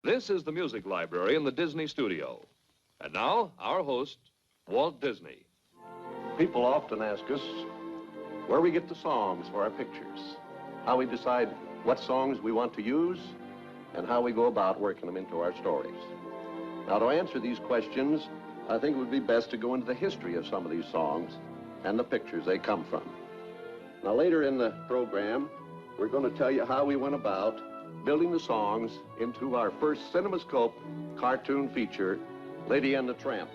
This is the Music Library in the Disney studio. And now, our host, Walt Disney. People often ask us where we get the songs for our pictures, how we decide what songs we want to use, and how we go about working them into our stories. Now, to answer these questions, I think it would be best to go into the history of some of these songs and the pictures they come from. Now, later in the program, we're going to tell you how we went about building the songs into our first CinemaScope cartoon feature, Lady and the Tramp.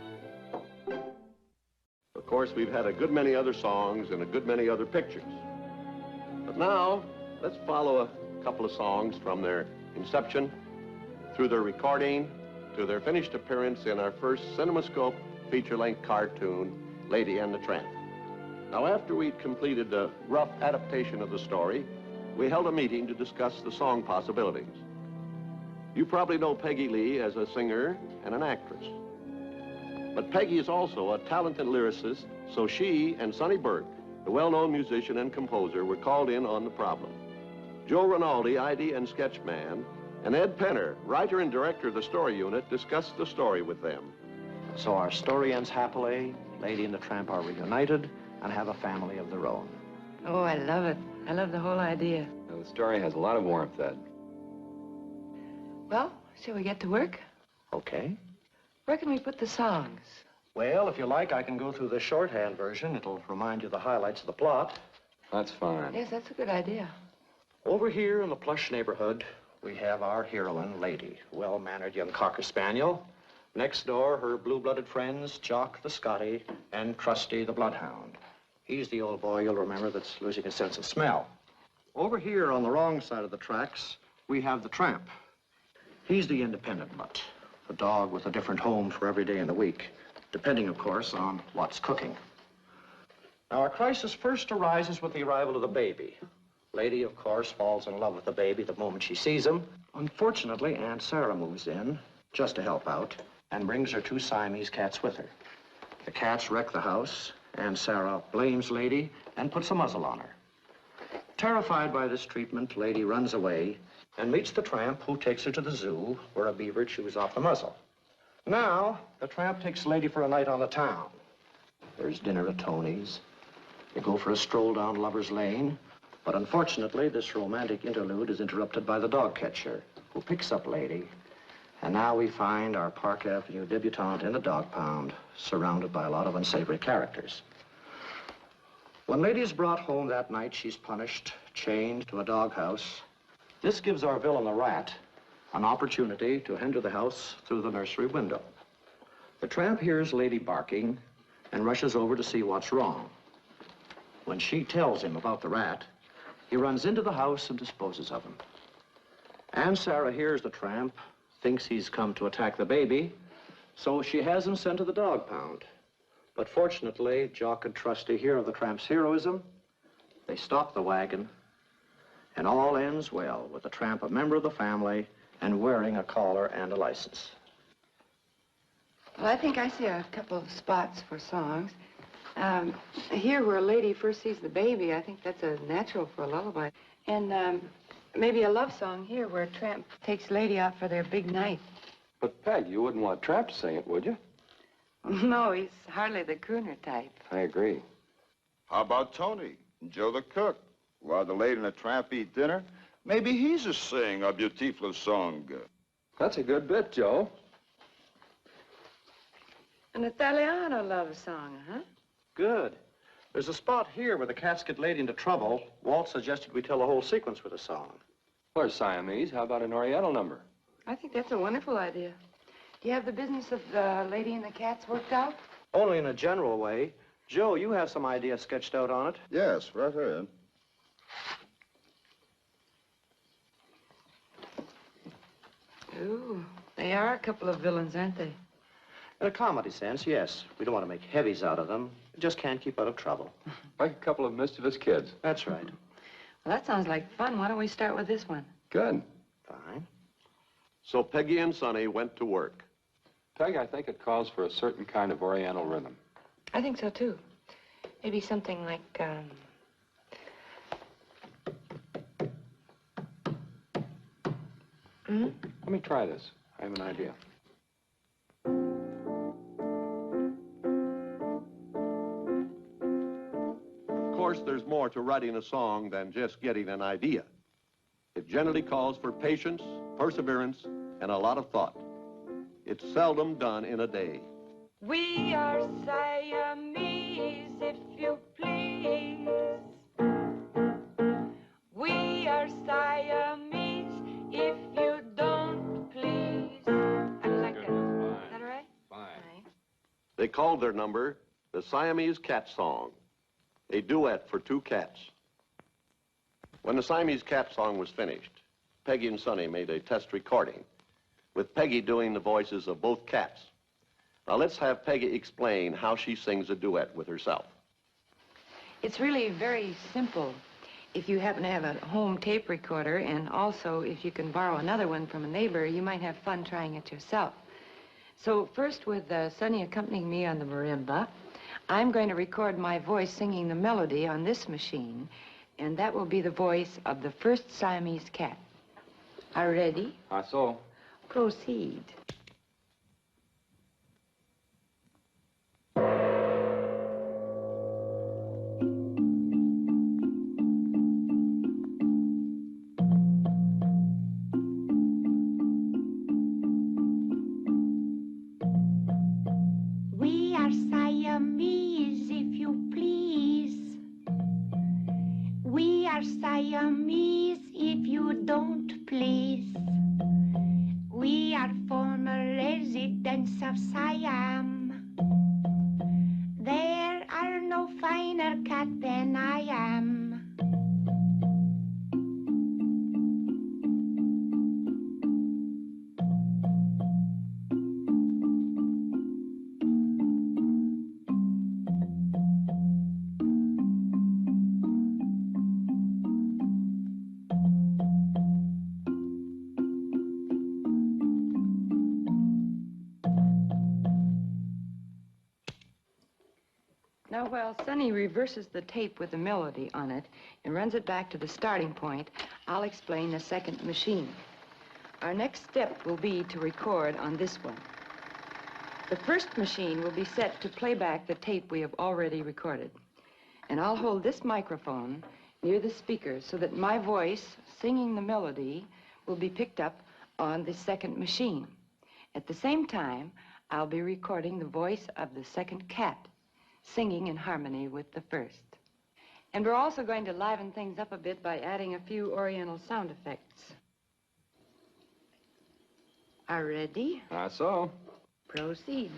Of course, we've had a good many other songs and a good many other pictures. But now, let's follow a couple of songs from their inception, through their recording, to their finished appearance in our first CinemaScope feature-length cartoon, Lady and the Tramp. Now, after we'd completed a rough adaptation of the story, we held a meeting to discuss the song possibilities. You probably know Peggy Lee as a singer and an actress. But Peggy is also a talented lyricist, so she and Sonny Burke, the well-known musician and composer, were called in on the problem. Joe Rinaldi, ID and sketch man, and Ed Penner, writer and director of the story unit, discussed the story with them. So our story ends happily. Lady and the Tramp are reunited and have a family of their own. Oh, I love it. I love the whole idea. Well, the story has a lot of warmth, Ed. Well, shall we get to work? Okay. Where can we put the songs? Well, if you like, I can go through the shorthand version. It'll remind you of the highlights of the plot. That's fine. Yes, that's a good idea. Over here in the plush neighborhood, we have our heroine, Lady, well-mannered young Cocker Spaniel. Next door, her blue-blooded friends, Jock the Scotty and Krusty the Bloodhound. He's the old boy, you'll remember, that's losing his sense of smell. Over here on the wrong side of the tracks, we have the Tramp. He's the independent mutt, a dog with a different home for every day in the week, depending, of course, on what's cooking. Now, our crisis first arises with the arrival of the baby. Lady, of course, falls in love with the baby the moment she sees him. Unfortunately, Aunt Sarah moves in, just to help out, and brings her 2 Siamese cats with her. The cats wreck the house, and Sarah blames Lady and puts a muzzle on her. Terrified by this treatment, Lady runs away and meets the Tramp, who takes her to the zoo, where a beaver chews off the muzzle. Now, the Tramp takes Lady for a night on the town. There's dinner at Tony's. They go for a stroll down Lover's Lane, but unfortunately, this romantic interlude is interrupted by the dog catcher, who picks up Lady. And now we find our Park Avenue debutante in the dog pound, surrounded by a lot of unsavory characters. When Lady is brought home that night, she's punished, chained to a doghouse. This gives our villain, the Rat, an opportunity to enter the house through the nursery window. The Tramp hears Lady barking and rushes over to see what's wrong. When she tells him about the Rat, he runs into the house and disposes of him. Aunt Sarah hears the Tramp, thinks he's come to attack the baby, so she has him sent to the dog pound. But fortunately, Jock and Trusty hear of the Tramp's heroism. They stop the wagon, and all ends well with the Tramp a member of the family and wearing a collar and a license. Well, I think I see a couple of spots for songs. Here where Lady first sees the baby, I think that's a natural for a lullaby. And maybe a love song here where Tramp takes Lady out for their big night. But, Peg, you wouldn't want Tramp to sing it, would you? No, he's hardly the crooner type. I agree. How about Tony and Joe the cook? While the lady and the Tramp eat dinner, maybe he's a sing a beautiful song. That's a good bit, Joe. An Italiano love song, huh? Good. There's a spot here where the cats get Lady into trouble. Walt suggested we tell the whole sequence with a song. Well, there's Siamese. How about an Oriental number? I think that's a wonderful idea. Do you have the business of the Lady and the Cats worked out? Only in a general way. Joe, you have some ideas sketched out on it. Yes, right here. Ooh, they are a couple of villains, aren't they? In a comedy sense, yes. We don't want to make heavies out of them. We just can't keep out of trouble. Like a couple of mischievous kids. That's right. Well, that sounds like fun. Why don't we start with this one? Good. Fine. So Peggy and Sonny went to work. Peg, I think it calls for a certain kind of Oriental rhythm. I think so, too. Maybe something like, Let me try this. I have an idea. Of course, there's more to writing a song than just getting an idea. It generally calls for patience, perseverance, and a lot of thought. It's seldom done in a day. We are Siamese, if you please. We are Siamese, if you don't please. I like that. Is that all right? Fine. They called their number the Siamese Cat Song, a duet for two cats. When the Siamese Cat Song was finished, Peggy and Sonny made a test recording, with Peggy doing the voices of both cats. Now let's have Peggy explain how she sings a duet with herself. It's really very simple if you happen to have a home tape recorder, and also if you can borrow another one from a neighbor, you might have fun trying it yourself. So first, with Sonny accompanying me on the marimba, I'm going to record my voice singing the melody on this machine, and that will be the voice of the first Siamese cat. Are you ready? So. Proceed. We are Siamese, if you please. We are Siamese, if you don't please. We are former residents of Siam. There are no finer cat than I am. Now, while Sonny reverses the tape with the melody on it and runs it back to the starting point, I'll explain the second machine. Our next step will be to record on this one. The first machine will be set to play back the tape we have already recorded. And I'll hold this microphone near the speaker so that my voice singing the melody will be picked up on the second machine. At the same time, I'll be recording the voice of the second cat, singing in harmony with the first. And we're also going to liven things up a bit by adding a few Oriental sound effects. Are ready? So. Proceed.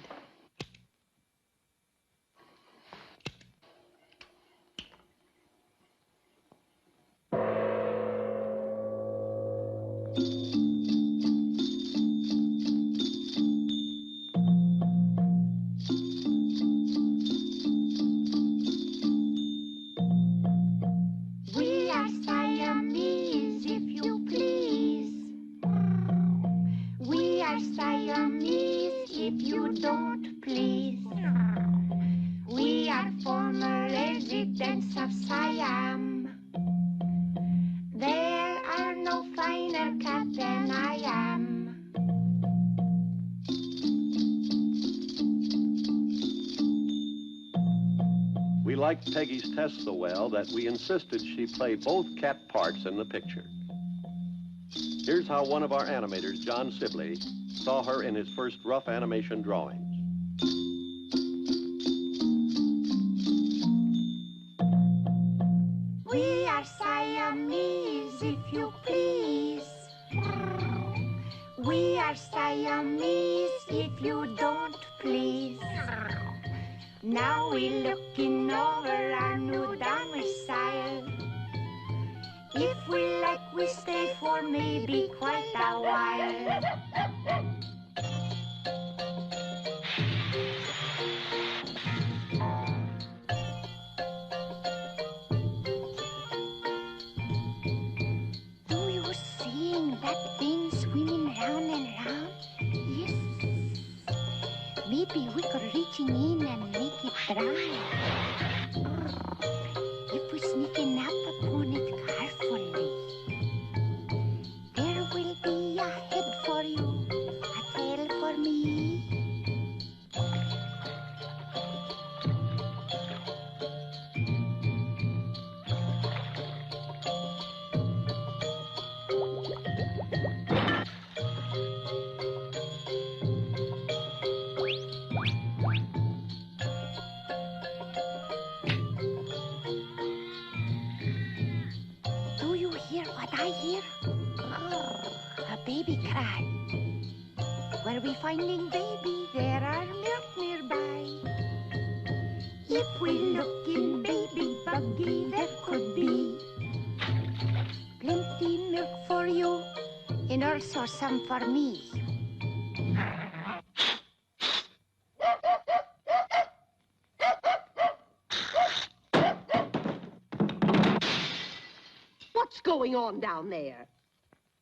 We are Siamese, if you please. We are Siamese, if you don't please. We are former residents of Siam. There are no finer cat than I am. We liked Peggy's test so well that we insisted she play both cat parts in the picture. Here's how one of our animators, John Sibley, saw her in his first rough animation drawings. We are Siamese, if you please. We are Siamese, if you don't please. Now we're looking over our new domicile. If we like, we stay for maybe quite a while. Do you see that thing swimming round and round? Yes. Maybe we could reach in and make it dry. If we sneaking up upon it carefully, there will be a head for you baby cry. Where we finding baby, there are milk nearby. If we look in baby buggy, there could be plenty milk for you, and also some for me. What's going on down there?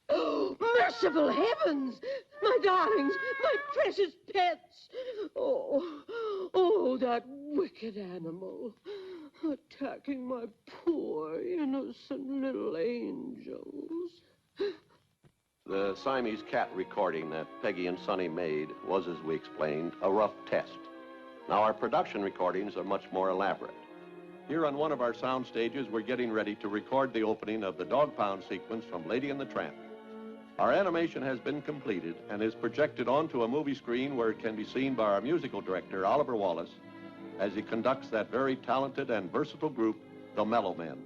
Oh, merciful heavens! My darlings, my precious pets! Oh, that wicked animal. Attacking my poor, innocent little angels. The Siamese cat recording that Peggy and Sonny made was, as we explained, a rough test. Now, our production recordings are much more elaborate. Here on one of our sound stages, we're getting ready to record the opening of the dog pound sequence from Lady and the Tramp. Our animation has been completed and is projected onto a movie screen where it can be seen by our musical director, Oliver Wallace, as he conducts that very talented and versatile group, the Mellow Men.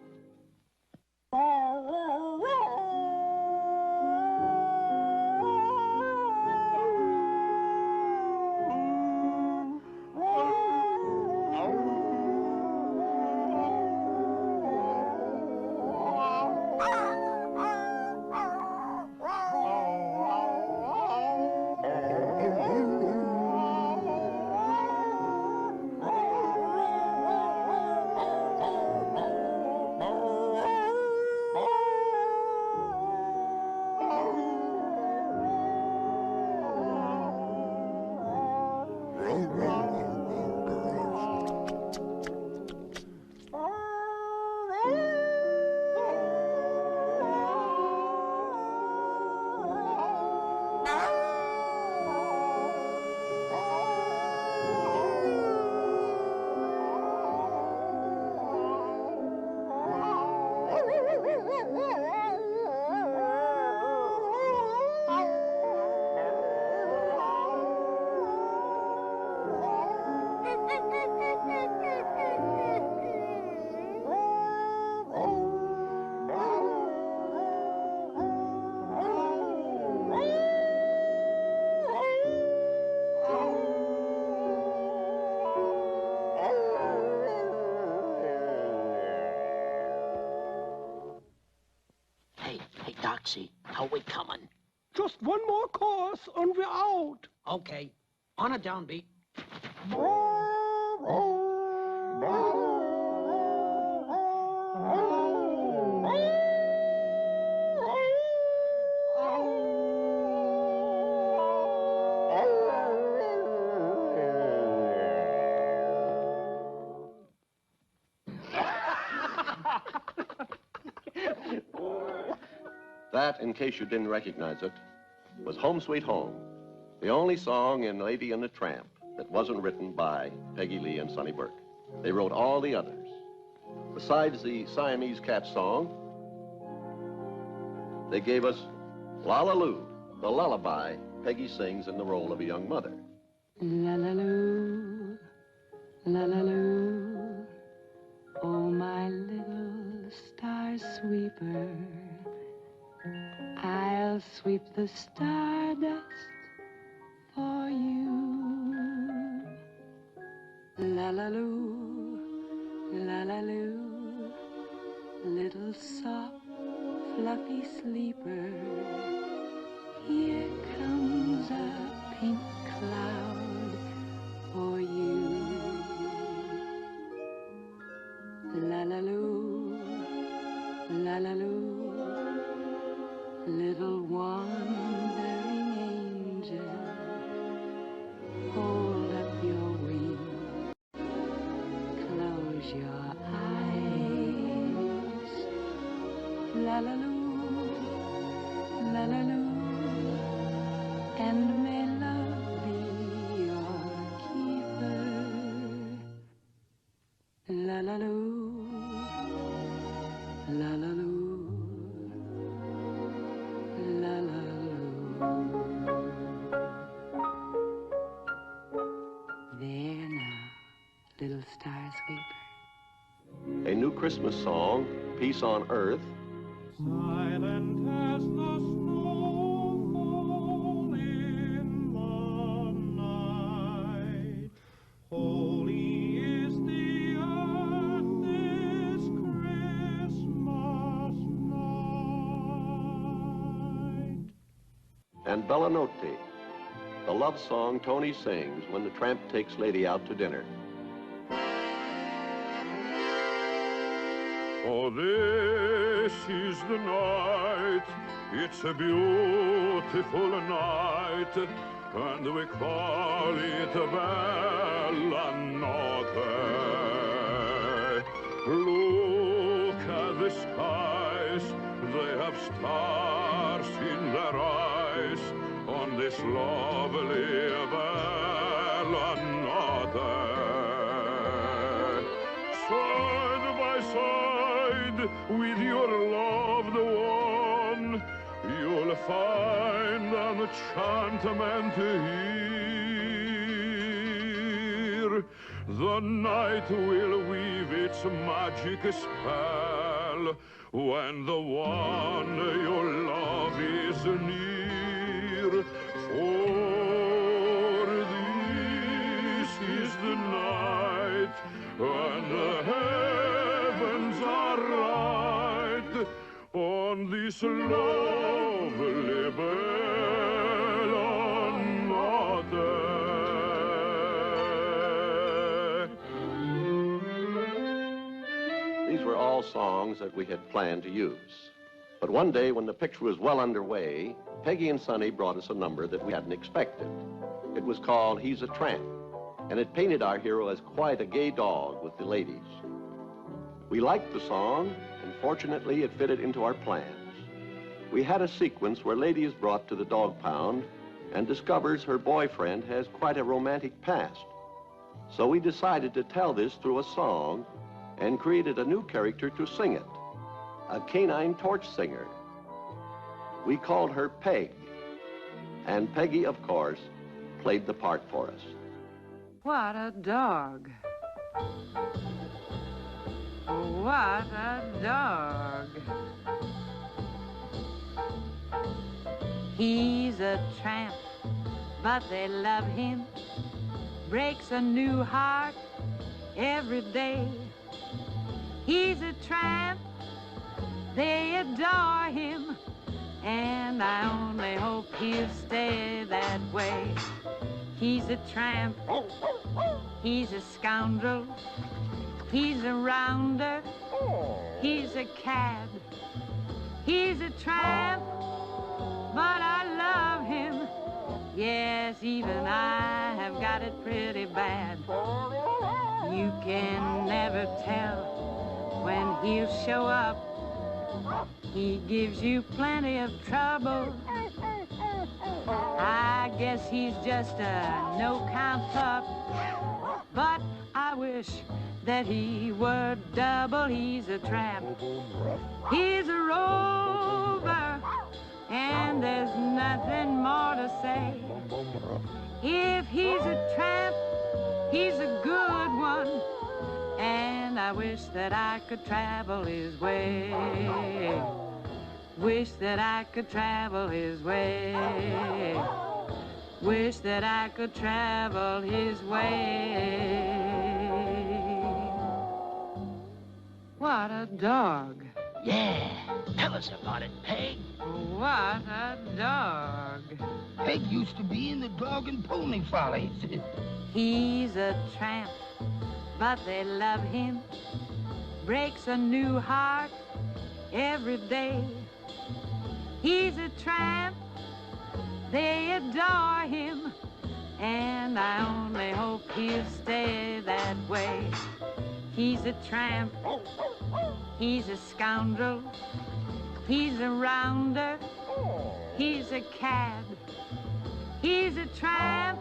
Hey, Doxy, how we coming? Just one more course and we're out. Okay, on a downbeat. That, in case you didn't recognize it, was Home Sweet Home, the only song in Lady and the Tramp that wasn't written by Peggy Lee and Sonny Burke. They wrote all the others. Besides the Siamese cat song, they gave us La La Loo, the lullaby Peggy sings in the role of a young mother. La la loo, la la loo, oh my little star sweeper, I'll sweep the stardust for you. La la loo, little soft, fluffy sleeper, here comes a pink cloud for you. La la loo, little wandering angel, hold up your wings, close your eyes. La la loo, and may love be your keeper. La la loo, la la loo, la la loo. There now, little star sweeper. A new Christmas song, Peace on Earth. Silent as the snow Bella Notte, the love song Tony sings when the tramp takes Lady out to dinner. Oh, this is the night, it's a beautiful night, and we call it Bella Notte. Look at the skies, they have stars in their eyes, on this lovely Bella Notte. Side by side with your loved one, you'll find an enchantment here. The night will weave its magic spell when the one you love is near. For this is the night when the heavens are right on this lovely Bella Notte. These were all songs that we had planned to use. But one day when the picture was well underway, Peggy and Sonny brought us a number that we hadn't expected. It was called He's a Tramp, and it painted our hero as quite a gay dog with the ladies. We liked the song, and fortunately it fitted into our plans. We had a sequence where Lady is brought to the dog pound and discovers her boyfriend has quite a romantic past. So we decided to tell this through a song and created a new character to sing it, a canine torch singer. We called her Peg, and Peggy, of course, played the part for us. What a dog. What a dog. He's a tramp, but they love him. Breaks a new heart every day. He's a tramp, they adore him, and I only hope he'll stay that way. He's a tramp, he's a scoundrel, he's a rounder, he's a cad. He's a tramp, but I love him. Yes, even I have got it pretty bad. You can never tell when he'll show up. He gives you plenty of trouble. I guess he's just a no-count pup, but I wish that he were double. He's a tramp, he's a rover, and there's nothing more to say. If he's a tramp, he's a good one, and I wish that I could travel his way. Wish that I could travel his way. Wish that I could travel his way. What a dog. Yeah, tell us about it, Peg. What a dog. Peg used to be in the Dog and Pony Follies. He's a tramp, but they love him. Breaks a new heart every day. He's a tramp, they adore him, and I only hope he'll stay that way. He's a tramp, he's a scoundrel, he's a rounder, he's a cad. He's a tramp,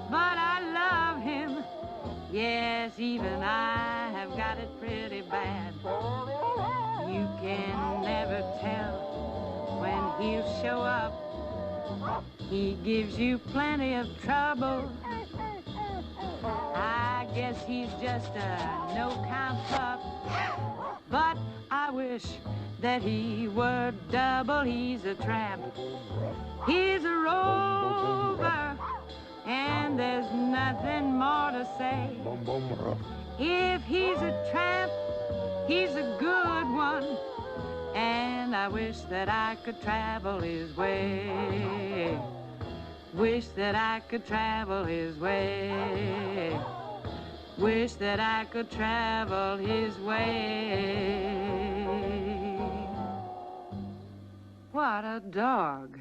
but I love him. Yes, even I have got it pretty bad. You can never tell when he'll show up. He gives you plenty of trouble. I guess he's just a no-count pup, but I wish that he were double. He's a tramp, he's a rover, and there's nothing more to say. If he's a tramp, he's a good one, and I wish that I could travel his way. Wish that I could travel his way. Wish that I could travel his way. What a dog.